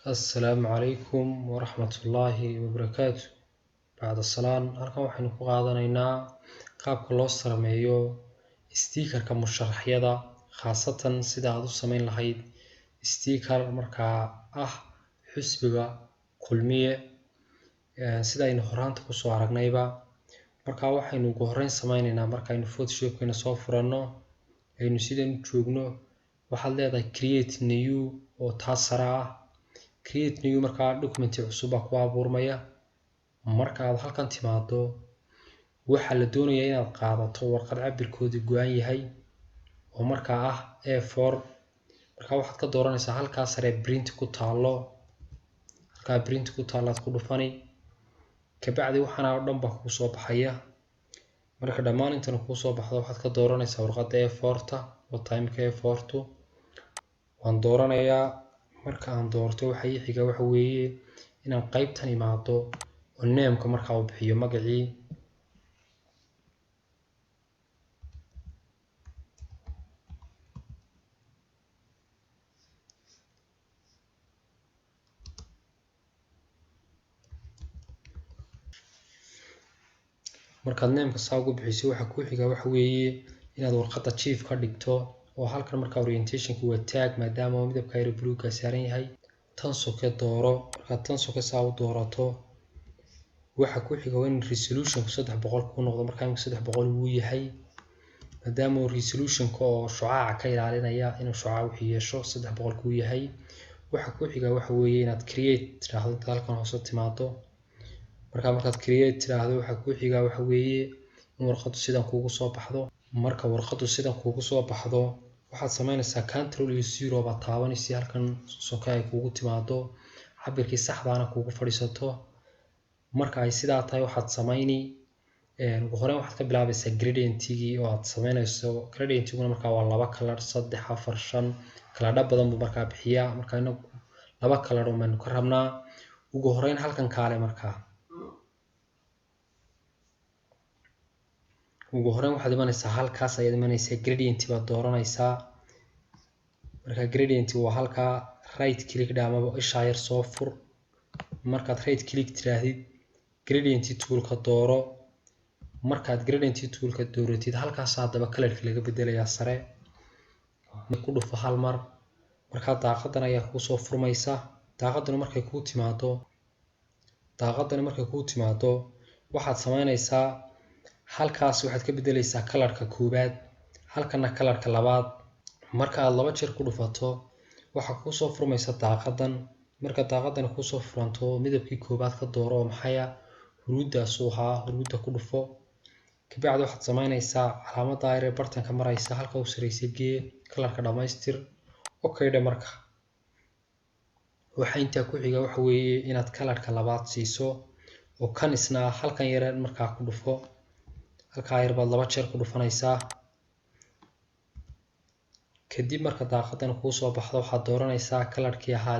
السلام عليكم ورحمة الله وبركاته. بعد الصلاة halkan waxaynu ku qaadanaynaa qaabka loo sameeyo sticker-ka musharaxyada khaasatan sida aad u sameyn lahayd sticker markaa ah xisbiga kulmiye sida aynu horaanta ku soo aragnayba markaa waxaynu ugu horeyn sameynaynaa markaynu Photoshop-keena soo furano aynu sidan u joogno waxaad leedahay create new oo taas sare ah create new markaa document cusub ku abuurmaya marka aad halkan timaado waxa la doonayaa inaad qaadato warqad cabirkoodu go'an yahay oo markaa ah A4 marka waxaad ka dooranaysaa halkaas sare print ku taalo halka print ku taalaad ku dhufani ka bacdi waxana oo dhan ba ku soo baxaya marka dhammaan intan ku soo baxdo waxaad ka dooranaysaa warqadda A4ta oo time-ka A4tu waan dooranayaa marka aan doorto waxa xiga waxa weeye inaan qaybtan imaado oo name-ka markaa uu bixiyo magacii markaad name-ka saa ugu bixiso waxa ku xiga waxa weeye inaad warqadda chief ka dhigto oo halkan markaa orientation-ku waa tag maadaama midabka yar buluugga saaran yahay tan soke dooro markaad tan soke saa u doorato waxa ku xiga in resolution-ku 300 ku noqdo markaa 300 uu yahay maadaama resolution-ka oo shucaaca ka ilaalinaya inuu shucaac wixii yeesho 300 ku yahay waxa ku xiga waxa weeye inaad create tiraahdo halkan hoose timaado markaad create tiraahdo waxa ku xiga waxa weeye in warqaddu sidan kuugu soo baxdo marka warqaddu sidan kuugu soo baxdo waxaad sameynaysaa control iyo 0 ba taabanaysaa halkan soke ay kuugu timaado cabirkii saxdaana kuugu fadhiisato marka ay sidaa tahay waxaad sameyni ugu horeyn waxaad ka bilaabaysaa gradient-gii oo aad sameynayso gradient-guna markaa waa 2 color 3 4 5 kala badan buu markaa bixiyaa markaa inagu 2 color oo aynu ka rabnaa ugu horeyn halkan kaale markaa ugu horeyn waxaad imanaysaa halkaas ayaad imanaysaa gradient baad dooranaysaa marka gradient waa halka right click ama isha yar soo fur markaad right click tiraahdid gradient tool-ka dooro markaad gradient tool-ka dooratid halkaas hadaba color-ka laga bedelayaa sare ku dhufo hal mar marka daaqadan ayaa ku soo furmaysa daaqadan markay ku timaado waxaad sameynaysaa halkaas waxaad ka bedelaysaa color-ka koobaad halkana color-ka labaad marka aad laba jeer ku dhufato waxa ku soo furmaysa daaqadan marka daaqadan ku soo furanto midabkii koobaad ka dooro maxaya huruudaas oo huruuda ku dhufo ka bacdi waxaad sameynaysaa calaamadda ay bartanka maraysa halka uu sareysay gee color-ka dhamaystir okay marka waxa inta ku xiga waxa weeye inaad color-ka labaad siiso oo kan isna halkan yar markaa ku dhufo halka yar baad laba jeer ku dhufanaysaa kadib marka daaqadan ku soo baxdo waxaad dooranaysaa color-kii ahaa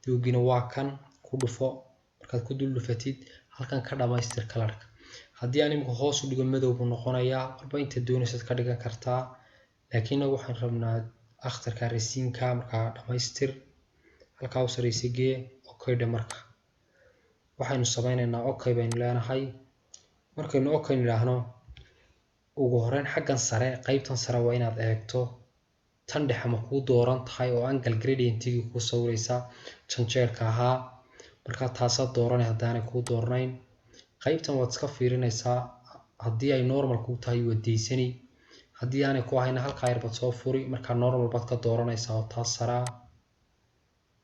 doogina waa kan ku dhufo markaad ku dul dhufatid halkan ka dhamaystir color-ka haddii aan imika hoos u dhigo madow buu noqonayaa walba inta doonaysad ka dhigan kartaa laakiin waxaan rabnaa akhtarka rasiinka markaa dhamaystir halka uu sareysay gee okay marka waxaynu sameynaynaa okay baynu leenahay markaynu okay nidhaahno ugu horeyn xaggan sare qaybtan sare waa inaad eegto tan dhexe ma kuu dooran tahay oo angle gradient-gii ku sawiraysa janjeerka ahaa marka taasaad dooranay haddaanay kuu doornayn qaybtan waad iska fiirinaysaa haddii ay normal kuu tahay waad deysani haddii aanay ku ahayna halkaa yar baad soo furi markaa normal baad ka dooranaysaa oo taas saraa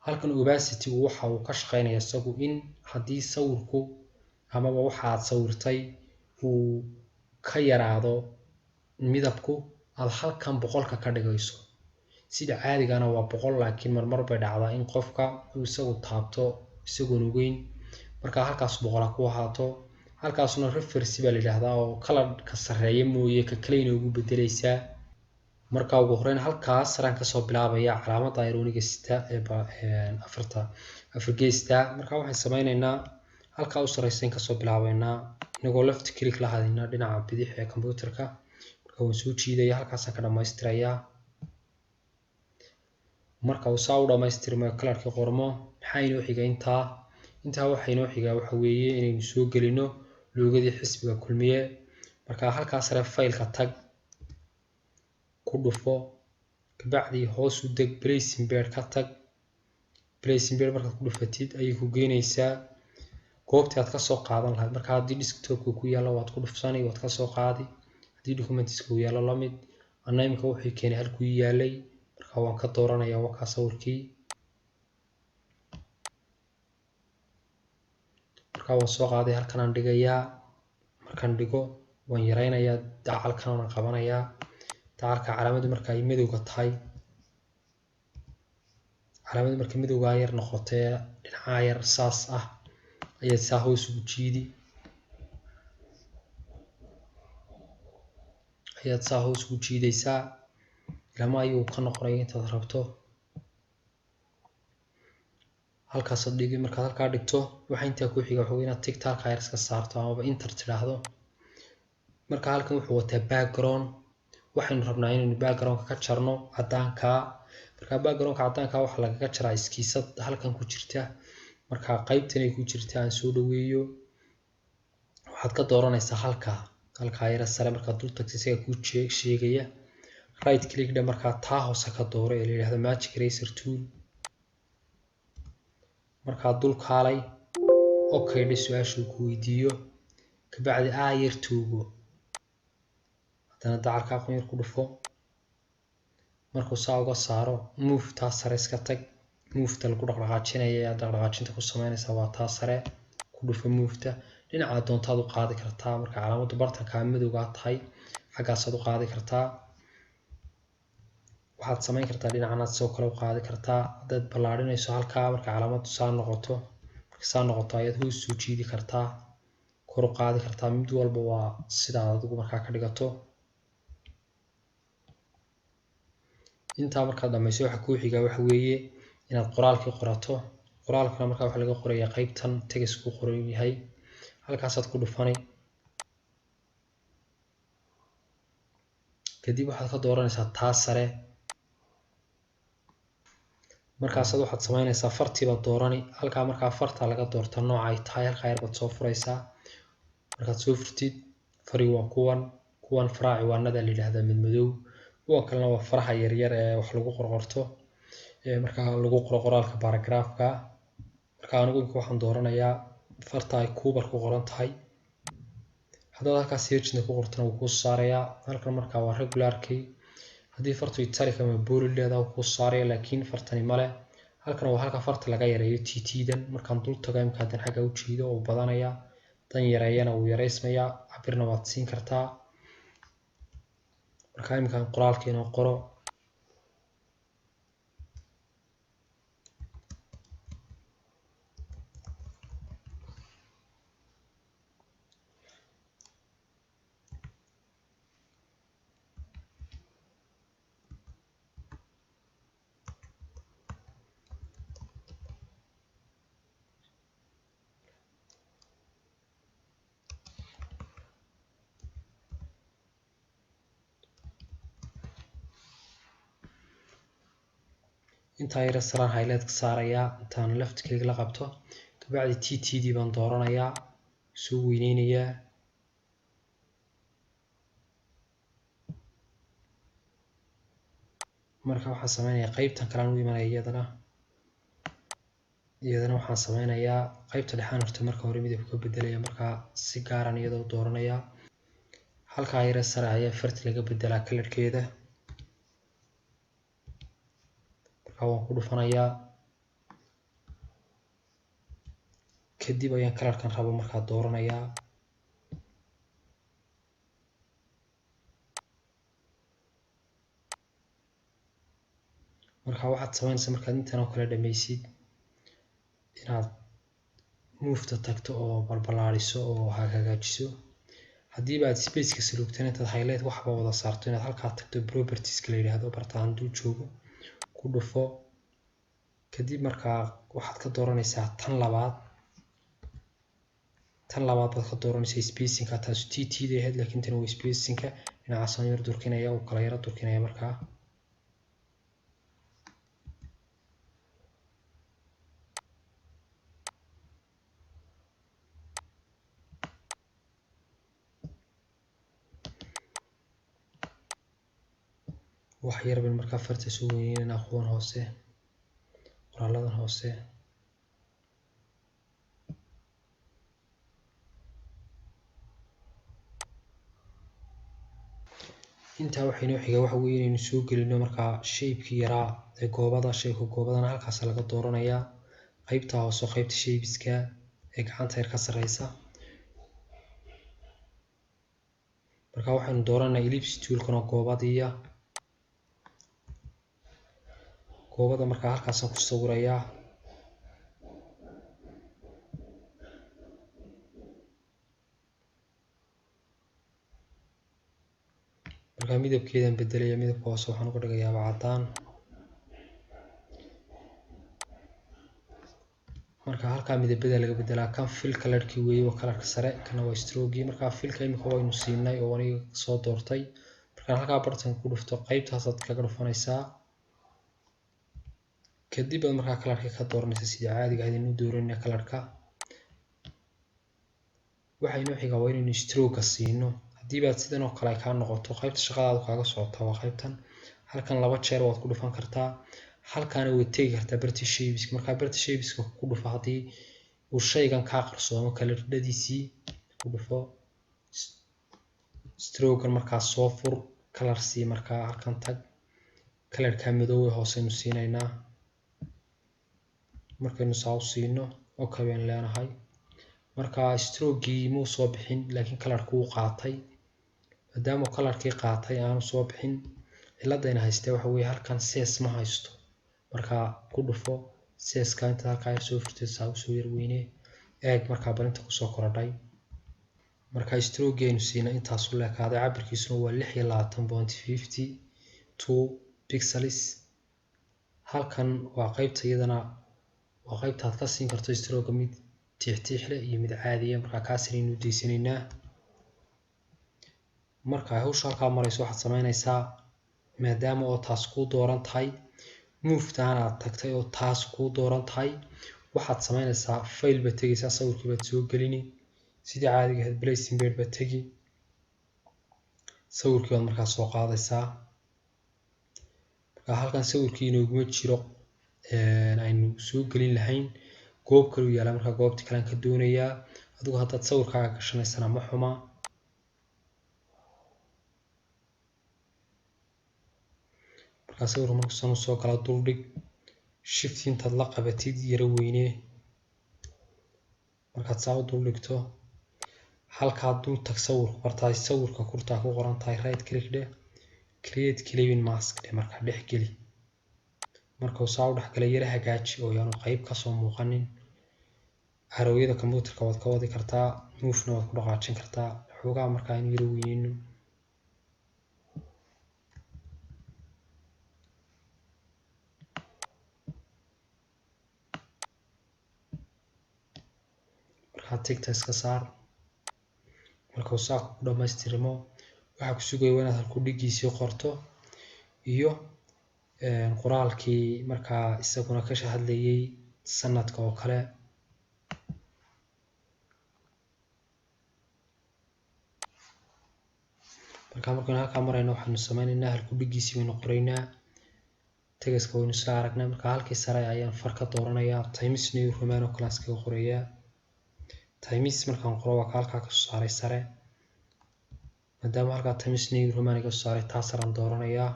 halkan opacity-gu waxa uu ka shaqeynaya isagu in haddii sawirku amaba waxa aad sawirtay uu ka yaraado midabku aad halkan 100 ka dhigayso sida caadigana waa 100 laakiin marmar bay dhacdaa in qofka uu isagu taabto isagoon ogeyn marka halkaas 100 ku ahaato halkaasna reference baa la yiraahdaa oo color-ka sareeya mooye ka kale inoogu bedelaysaa marka ugu horeyn halkaas saraan ka soo bilaabaya calaamadda ironiga sita ee afar geesta marka waxaan sameynaynaa halka u sareysan ka soo bilaabaynaa inagoo left click la hadina dhinaca bidix ee computer-ka marka waan soo jiidaya halkaas ka dhamaystirayaa marka uu saa u dhamaystirmayo kalarkii qormo maxaa inoo xiga intaa waxa inoo xiga waxa weeye inaynu soo gelino loogadii xisbiga kulmiye marka halkaas sare faylka tag ku dhufo kabacdi hoos u deg place embed ka tag place embed markaad ku dhufatid ayay ku geynaysaa goobtii aad ka soo qaadan lahayd marka haddii desktop-ka ku yaalo waad ku dhufsani waad ka soo qaadi haddii documents-ka uu yaalo la mid anna imika wuxuu keenay halkuu yaalay marka waan ka dooranayaa waa kaa sawirkii marka waan soo qaaday halkan aan dhigayaa markaan dhigo waan yaraynayaa dacalkan aan qabanayaa dacalka calaamadu marka ay madowga tahay calaamadu marka madowga yar noqotay dhinaca yar saas ah ayaad saa hoos ugu jiidi ayaad saa hoos ugu jiidaysaa ilama ayuu ka noqonaya intaad rabto halkaas aad dhigi markaad halkaa dhigto waxa intaa ku xiga waxa weeye inaad tigta halkaa yar iska saarto amaba enter tidhaahdo marka halkan wuxuu wataa background waxaynu rabnaa inaynu background-ka ka jarno caddaanka marka background-ka caddaanka waxa lagaga jaraa iskiisad halkan ku jirta marka qaybtan ay ku jirta aan soo dhaweeyo waxaad ka dooranaysaa halkaa yar sare markaad dul tagto isaga ku sheegaya right click dhe markaa taa hoose ka dooro ee la yiraahdo magic eraser tool markaa dul kaalay okay dhe su-aashuu ku weydiiyo kabacdi yar tuugo haddana dacalka aqoon yar ku dhufo markuu saa uga saaro move taa sare iska tag move-ta lagu dhaqdhaqaajinaya ee dhaqdhaqaajinta ku samaynaysa waa taa sare ku dhufo move-ta dhinaca doontaad u qaadi kartaa marka calaamadu bartanka madowga tahay xaggaasaad u qaadi kartaa waxaad samayn kartaa dhinacanaad soo kale u qaadi kartaa haddaad ballaadhinayso halkaa marka calaamadu saa noqoto ayaad hoos soo jiidi kartaa kor u qaadi kartaa mid walba waa sidaad adigu markaa ka dhigato intaa markaad dhamayso waxa kuu xiga waxa weeye inaad qoraalkii qorato qoraalkana markaa waxa laga qorayaa qaybtan text ku qoran yahay halkaasaad ku dhufani kadib waxaad ka dooranaysaa taa sare markaasaad waxaad samaynaysaa fartiibaad doorani halkaa markaa farta laga doorta nooca ay tahay halkaa yar baad soo furaysaa markaad soo furtid fari waa kuwan faraha ciwaanada la yidhaahdaa madmadow kuwan kalena waa faraha yaryar ee wax lagu qorqorto markaa lagu qoro qoraalka paragraafka marka anigu imika waxaan dooranayaa farta ay kuubar ku qoran tahay haddaad halkaa searchna ku qortana wuu kuu saarayaa halkan markaa waa regularkii haddii fartu italic ama bold leedahay wuu kuu saaraya laakiin fartani male halkan waa halka farta laga yareeyo tt-dan markaan dul tago imika haddaan xagga u jiido oo badanaya dan yareeyana wuu yareysmayaa cabirna waad siin kartaa marka imika qoraalka inoo qoro intaa yar saraan highlight ka saarayaa intaan left click la qabto kabacdi tt-d baan dooranayaa soo weyneynayaa marka waxaan sameynayaa qaybtan kale aan u imanaya iyadana waxaan sameynayaa qaybta dhexaan horta marka hore midabka ka bedelaya markaa si gaaran iyadoo dooranayaa halkaa yar sare ayaa farti laga bedelaa kalarkeeda waan ku dhufanayaa kadib ayaan kalarkan rabo markaa dooranayaa markaa waxaad samaynaysaa markaad intan oo kale dhammaysid inaad move-ta tagto oo balbalaariso oo hagaajiso haddiiba aad space-ka saloogtan intaad highlight waxba wada saarto inaad halkaa tagto properties-ka la yidhaahdo barta handuu joogo ku dhufo kadib markaa waxaad ka dooranaysaa tan labaad baad ka dooranaysaa spacing-ka taas tt-da ahayd laakiin tan waa spacing-ka dhinacaas aan yar durkinaya uu kala yara durkinaya markaa wax yar baan markaa farta soo weyneynaa kuwan hoose qoraaladan hoose intaa waxaynoo xiga waxa weeye inaynu soo gelino markaa shape-kii yaraa ee goobada shape-ka goobadana halkaas laga dooranayaa qaybta hoose qaybta shape-iska ee gacanta yar ka sareysa markaa waxaynu dooranaa ellipse tool-kana goobadiiya goobada markaa halkaasaan ku sawirayaa markaa midabkeedaan bedelaya midabka hoose waxaan uga dhigayaa cadaan markaa halkaa midabada laga bedelaa kan fill color-kii weeye waa color-ka sare kana waa stroke-gii markaa fill-ka imika waynu siinay oo aniga soo doortay markaan halkaa bartan ku dhufto qaybtaasaad kaga dhufanaysaa kadib aad markaa color-ka ka dooranaysa sidii caadiga ahayd inuu dooranayna color-ka waxaynoo xigaa waa inaynu stroke-ga siino haddii baad sidan oo kale ay kaa noqoto qaybta shaqadaadu kaaga socota waa qaybtan halkan 2 jeer waad ku dhufan kartaa halkaana waad tegi kartaa barta shapes-ka markaa barta shapes-ka ku dhufo haddii uu shaygan kaa qarsoomo color-dhadiisii ku dhufo stroke-gan markaa soo fur color sii markaa halkan tag color-ka madow ee hooseynu siinaynaa markaynu saa u siino okay baynu leenahay markaa stroke-gii muu soo bixin laakiin color-ku wuu qaatay maadaama color-kii qaatay aanu soo bixin ciladayna haystee waxa weeye halkan ses ma haysto markaa ku dhufo seska inta halkaa yar soo furtay saa usoo yar weynee eeg markaa barinta kusoo korodhay markaa stroke aynu siina intaasu leekaaday cabirkiisuna waa 26.52 pixels halkan waa qaybta iyadana waa qaybtaad ka siin karto stroke mid tiix leh iyo mid caadiya markaa kaasaynu deysanaynaa markaa hawsha halkaa marayso waxaad samaynaysaa maadaama oo taas kuu dooran tahay move-taana aad tagtay oo taas kuu dooran tahay waxaad samaynaysaa file baad tegaysaa sawirkii baad soo gelini sidii caadiga ahayd placing bed baad tegi sawirkii baad markaa soo qaadaysaa markaa halkan sawirkii inooguma jiro aynu soo gelin lahayn goob kaluu yaala markaa goobtii kalean ka doonayaa adigu haddaad sawirkaaga gashanaysana ma xuma markaa sawirka markuusan usoo gala duldhig shift intaad la qabatid yara weynee markaad saa u duldhigto halkaa dul tag sawirku bartaay sawirka kurtaa ku qoran tahay right click dheh create clipping mask dheh markaa dhex geli markuu saa u dhexgalay yara hagaaji oo yaanu qayb kasoo muuqanin arooyada computerka waad ka wadi kartaa move-na waad ku dhaqaajin kartaa xoogaa markaa in yara weyneyno markaa tigta iska saar markuu saa ku dhamaystirmo waxaa ku sugaya inaad halku dhigiisii qorto iyo qoraalkii markaa isaguna ka hadlayay sanadka oo kale markaa markaynu halkaa marayno waxaynu sameynaynaa halku dhigiisii baynu qoraynaa tegaska waynu isla aragnay markaa halkii sare ayaan far ka dooranayaa times new roman oo kale iskaga qorayaa times markaan qoro waa ka halkaa kasoo saaray sare maadaama halkaa times new roman iga soo saaray taa saraan dooranayaa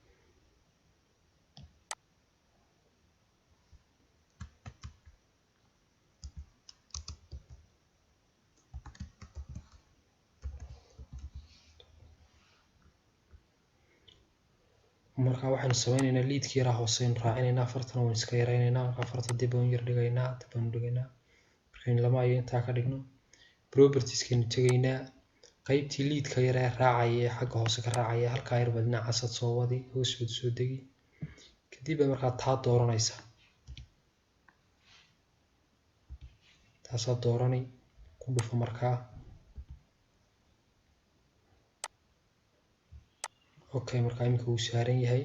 markaa waxaynu sameynaynaa leadkii yaraa hooseynu raacinaynaa fartana waynu iska yaraynaynaa markaa farta dib baynu yar dhigaynaa dib baynu dhigaynaa markaynu lama ayo intaa ka dhigno propertieskaynu tegaynaa qaybtii leadka yar ee raacaya ee xagga hoose ka raacaya halkaa yar baad dhinacaasad soo wadi hoos baad soo degi kadib baad markaa taa dooranaysaa taasaad doorani ku dhufo markaa okay markaa iminka wuu saaran yahay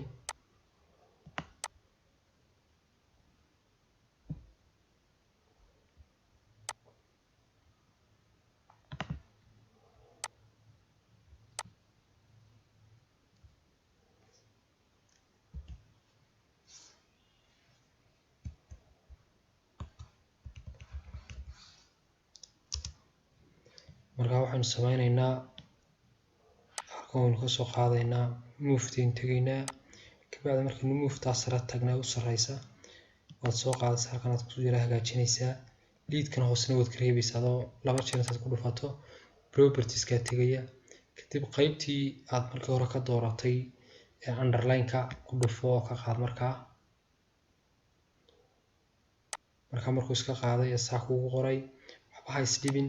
markaa waxaynu sameyneynaa halkan waynu kasoo qaadaynaa movetain tegaynaa kabacdi markaynu movetaa sare tagnaa u sareysa waad soo qaadaysaa halkan aad ku yara hagaajinaysaa leadkan hoosena waad ka reebaysaa adoo 2 jeer intaad ku dhufato propertieskaa tegaya kadib qaybtii aad markii hore ka dooratay ee underline-ka ku dhufo oo ka qaad markaa markuu iska qaaday ee saa kugu qoray waxba ha isdhibin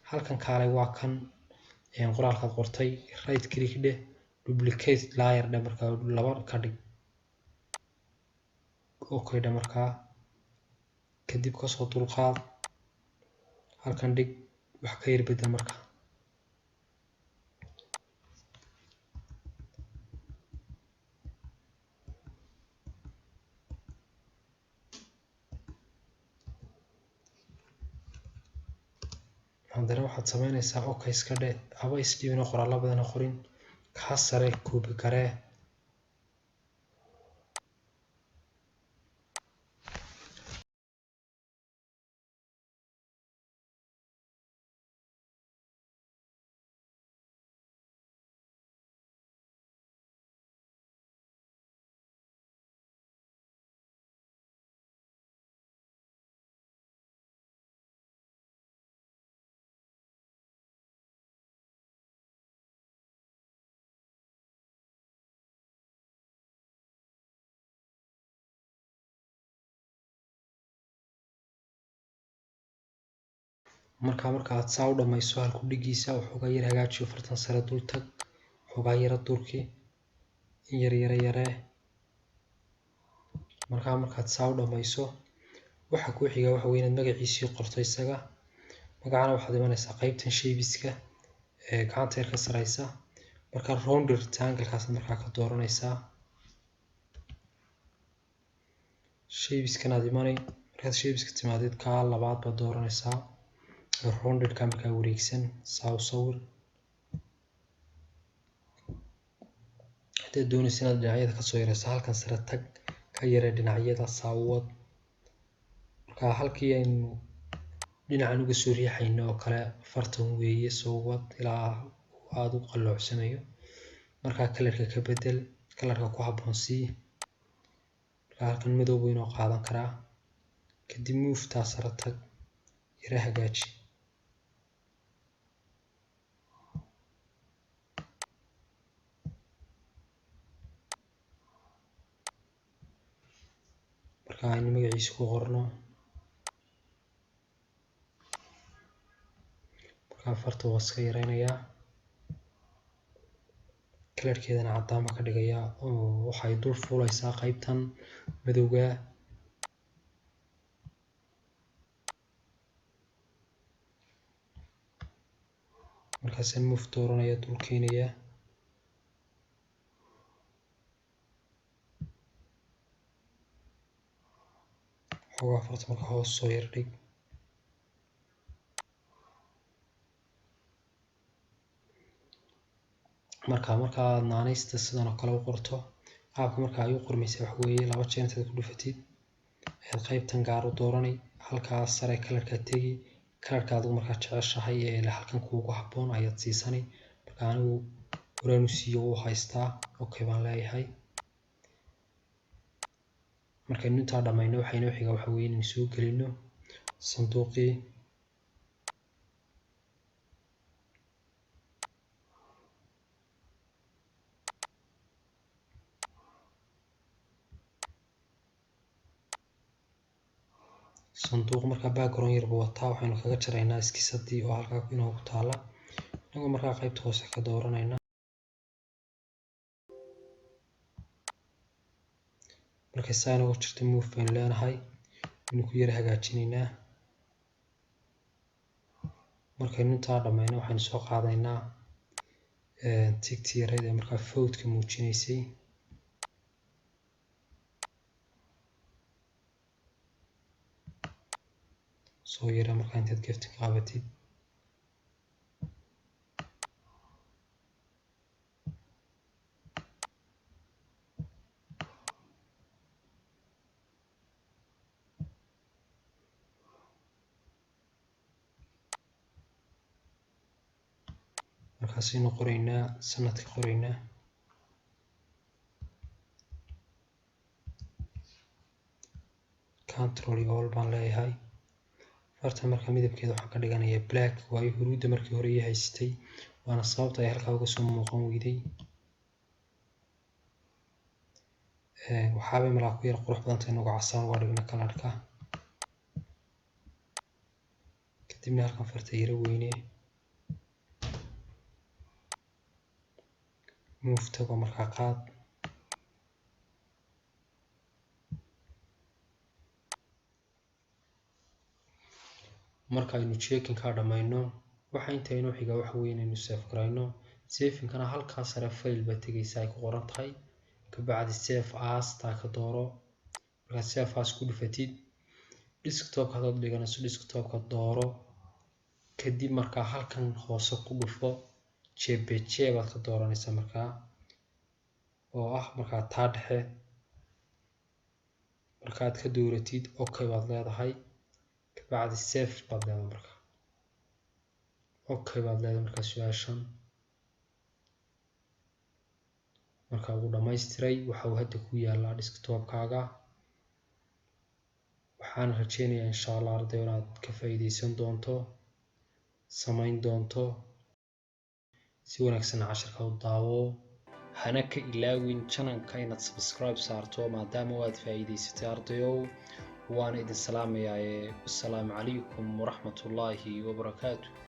halkan kaalay waa kan qoraalkaad qortay right click dheh duplicate layer dheh markaa 2 ka dhig okay dheh markaa kadib kasoo dulqaad halkan dhig wax ka yar bedel markaa haddana waxaad sameynaysaa okay iska dheh haba isdhibin oo qoraalo badan ha qorin kaa sare copy garee markaad saa u dhamayso halku dhigiisa waxoogaa yar hagaajiyo fartan sare dul tag waxoogaa yara durki in yar yaree markaad saa u dhamayso waxa ku xiga waxa weeye inaad magaciisii qorto isaga magacana waxaad imanaysaa qaybtan shapeska ee gacanta yar ka sareysa markaa round rectangle-kaas markaa ka dooranaysaa shapeskan aad imanay markaad shapeska timaadid kaa labaad baad dooranaysaa rounded-ka markaa wareegsan saa u sawir haddaad doonaysa inaad dhinacyada kasoo yareyso halkan sare tag ka yaree dhinacyada saa u wad markaa halkii aynu dhinacan uga soo riixayno oo kale fartan weeye soo wad ilaa aada u qaloocsanayo markaa kalarka ka bedel kalarka ku habboon sii markaa halkan madow buu inoo qaadan karaa kadib movetaa sare tag yara hagaaji markaa aynu magaciisa ku qorno markaa farta waa iska yareynayaa kalarkeedana cadaan baa ka dhigayaa oo waxay dul fuuleysaa qaybtan madowga markaasaan move dooranaya dul keenaya waxoogaa farta markaa hoos soo yar dhig markaa naanaysta sidan oo kale u qorto qaabka markaa ay u qormaysa waxa weeye 2 jeer intaad ku dhufatid ayaad qaybtan gaar u dooranay halkaas sare kalarkaa tegi kalarka adigu markaa jeceshahay ee halkan kuugu habboon ayaad siisanay marka anigu horaanu siiyo wuu haystaa okay baan leeyahay markaynu intaa dhamayno waxaa inoo xiga waxa weeye inaynu soo gelino sanduuqii sanduuq markaa background yar buu wataa waxaynu kaga jaraynaa iskiisadii oo halkaa inoogu taala inagoo markaa qaybta hoose ka dooranayna markay saa inoogu jirto move baynu leenahay waynu ku yara hagaajinaynaa markaynu intaa dhamayno waxaynu soo qaadaynaa tigtii yareyd ee markaa fowdka muujinaysay soo yara markaa intaad geftin qaabatid markaasaynu qoraynaa sanadka qoraynaa control iyo all baan leeyahay. farta marka midabkeeda waxaan ka dhiganayaa black waayo huruudda markii hore ii haystay waana sababta ay halkaa uga soo muuqan weyday. waxaabay malaa ku yar qurux badanta inuga casaan uga dhigna kalarka. kadibna halkan farta yara weyne move tago markaa qaad. marka aynu checking ka dhamayno waxa inta inoo xiga waxa weyn inaynu save garayno. saving-kana halkaa sare file baa tegaysa ay ku qoran tahay, kabacdi save as taa ka dooro. markaad save as ku dhufatid desktop-ka hadaad dhiganayso desktop-ka dooro, kadib markaa halkan hoose ku dhufo jpg baad ka dooranaysaa markaa oo ah markaa taa dhexe. markaad ka dooratid okay baad leedahay, kabacdi save baad leedahay markaa okay baad leedahay markaa su-aashan markaa ugu dhamaystiray waxa uu hadda ku yaalaa desktop-kaaga. waxaan rajeynayaa insha Allah arday inaad ka faa'iideysan doonto, samayn doonto, si wanaagsan casharka u daawo. hana ka ilaawin channel-ka inaad subscribe saarto maadaama aad faa'iideysatay ardayow. waan idin salaamayaa. assalaamu calaykum waraxmatullaahi wabarakaatuh.